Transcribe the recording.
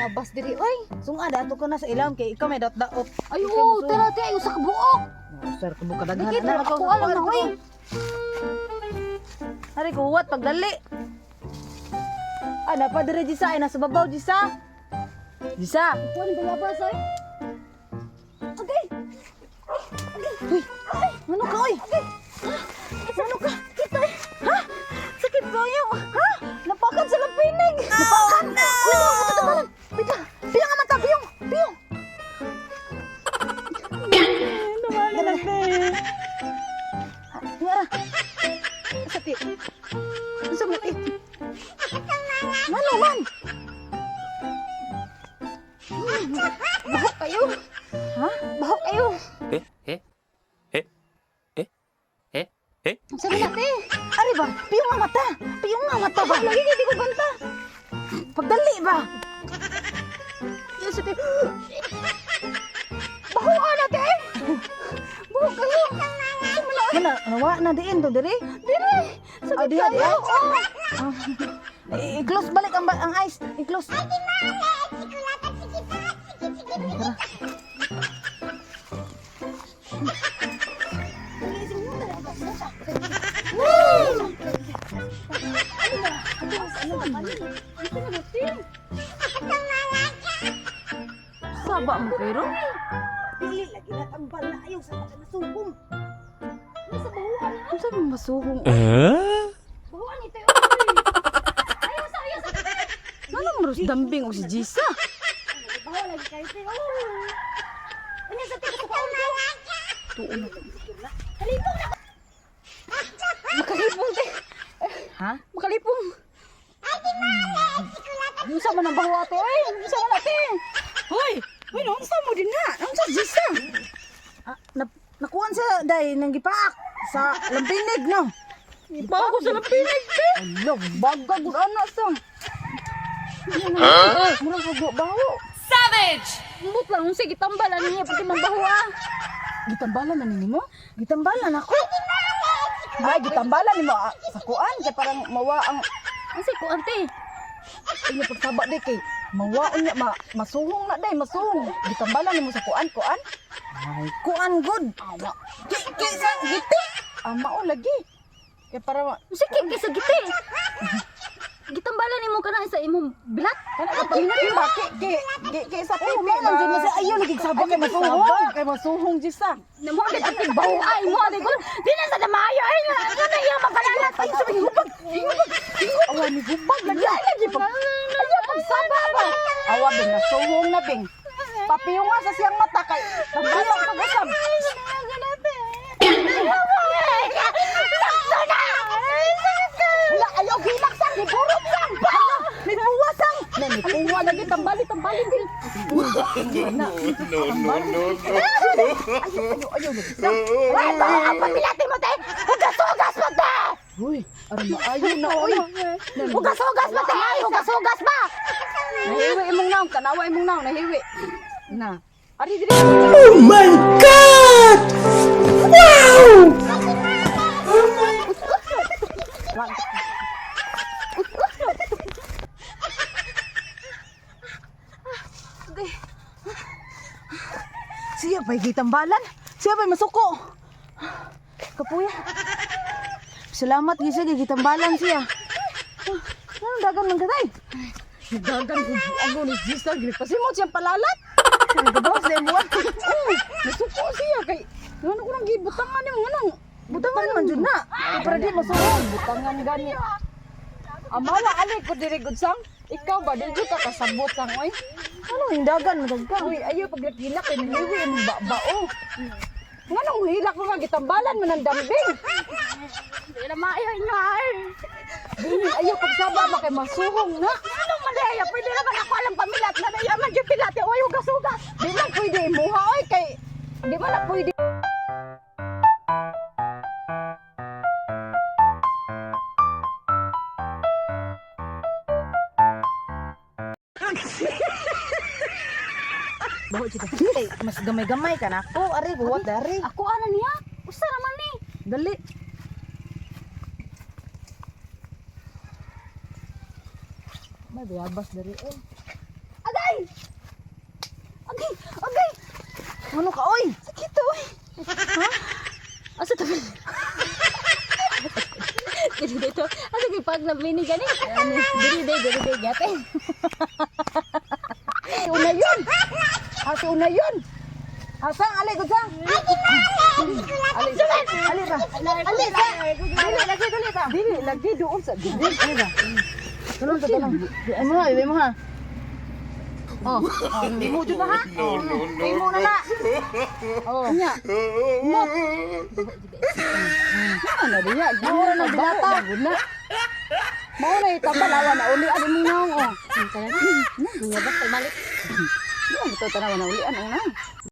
Labas diri oy. Sunga dato ko na sa ilam kay ikaw may daot. Ay oo, tara ti ayo sa kabuok. Sir, kubo kadaghan Dikit na ako alam na oy. Hari kuwat pagdali. Ada pa dire Jisa ay nasa babaw Jisa. Jisa. Kuan ba labas oy? Okay. Uy. Ano ka oy? Ano ka? Kita. Ha? Sakit ba yo? Ha? Napakan sa lampinig. Napakan. Uy, ano ka tabalan? Bita. Piyong ang mata, piyong. Piyong. Naman na be. Ngara. Sakit. Sakit. Mano man? Bahok kayo. Ha? Bahok kayo. Sabi natin. Ari ba? Piyong nga mata. Piyong nga mata ba? Lagi kay di ko banta. Pagdali ba? Yes, ate. Bahuan natin. Buhok kayo. Mana, nawa na diin to diri. Dire. Ah, diha, diha. I-close balik ang ice. I-close. Tara. Saba mo pero? Dili lagi na tambal na ayaw sa mga nasubong. Sa bahuan. Ano sabi mo masuhong? Bahuan ito. Ayos. Ano mo ros dambing o si Jisa? Bahuan lagi kayo te. Ano sa tika sa kaon ko? Tuon na. Halipong na. Makalipong te. Ha? Makalipong. Ano sa man ang baho ate? Ay, ano sa man ate? Hoy! Hoy, ano sa mo din na? Ano sa Jisa? Nakuhan sa day nang gipaak sa lampinig no. Gipaak ko sa lampinig te. Ano, baga gud ana sa. Mura sa baho. Savage! Mbot lang unsa gitambalan niya pati man bahuwa. Gitambalan na nimo? Gitambalan ako. Ay, gitambalan nimo sa kuan kay parang mawa ang Unsa ko ante? inyo pagsaba di kay mawa unya masuhong na day masuhong. Gitambalan nimo sa kuan. Ay, kuan good. Ama. Ki sa giti. Ama o lagi. Kay para Unsa kay sa giti? Gitambalan nimo kana sa imong bilat? kana ka pinaki ba ki sa pipi man jud sa ayo lagi sabak kay masuhong Jisa. Namo agad ang bahuay mo ate ko. Di na sa damayo ay ano iya magkalalat ay sabi hubag. Awan ni gubag lagi pag ayo pagsaba ba. Awa bing nasuhong na bing. Papiyo nga sa siyang mata kay tambalan pag-usab. Wala, ayaw hilak sang, giburot sang, bahala, nipuwa sang. Nipuwa lagi, tambali din. Ayaw, lagi sang. Ay ba pamilati mo te. Hugas mo te. Uy, aram na ayaw na, uy. Hugas mo te. Hugas ba? Nahiwi imong naong, kanawa imong naong, nahiwi. Na, ari diri. Oh my God! Wow! Siya ba'y gitambalan? Siya ba'y masuko? Kapuya. Salamat gisa kay gitambalan siya. Ano dagan man katay? Dagan ko ako ni Jisa pasimot siyang palalat. Nagabawas na mo. Masuko siya kay ano ko nang gibutangan ni mo ano? Butangan man jud na. Para di masuko butangan gani. Amala ali ko diri gud sang. Ikaw ba dili ka kasabot sang oy? Ano hindagan mo dagka? Uy, ayo paglakilak kay nahiwi imong bao. Nganong hilak mo nga gitambalan man ang dambing? Di na maayo inyo ay. Dili ayo pagsaba ba kay masuhong na. Ano man daya pwede naman ako alam pamilat na daya man jud pilate oy hugas. Di man pwede imuha oy kay di man na pwede. Bawa kita. Mas gamay-gamay ka na ako. Ari, buwat dari. Ako ano niya? Usa naman ni. Dali. May bayabas dari eh. Agay! Ano ka, oy? Sakit oy. Asa to? Dili dito. Asa kay pag nabini gani? Dili gate. Si una yun. Si una yun. Sang, alay, good sang. Ali ba? Ali lagi dali ta. Dili lagi doon sa dili. Ali ba? Tulong. Ay mo ha, mo ha. Oh, mo jud na ha. Mo na na. Oh. Nya. Mo. Ano diya? Mo na dilata. Mo na itapalawa na uli ali mong naong oh. Kaya na. Ngabak kay malik. Ito tanawa na uli ano na.